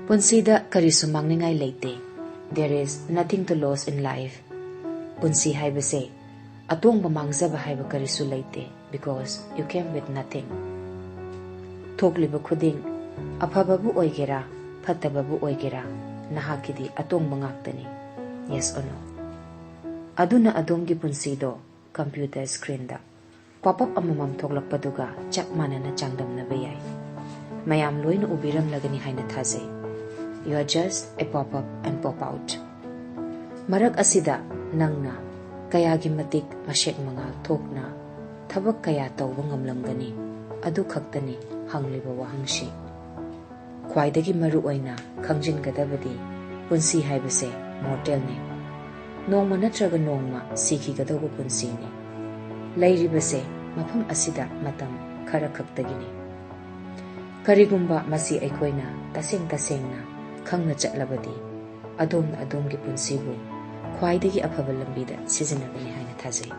Punsida karisu mangningai leite. There is nothing to lose in life. Punsi haibase atong bamangzaba haiba karisu leite because you came with nothing. Thokliba khuding aphababu oigera phatababu oigera nahakidi atong bangaktani. Yes or no? Aduna adongi punsido computer screen da pop-up amamam thoklakpaduga chap manana changdamnaba yai. Mayam loina ubiram lagani haina thazai. You are just a pop-up and pop-out. Marak asida nangna kayagi matik mashek mangal thokna thabak kaya tawba ngamlamgani adu khaktani hangliba wahangshi. Khwaidagi maru oina khangjingadabadi punsi haibase mortal ne. Nongma natraga nongma sikhigadaba punsi ne. Lairibase mafam asida matam khara khaktagini. Karigumba masi aikoina tasengna khangna chatlabadi adom adom gi punsibu khwaidagi afaba lambida sizinabani haina thazai.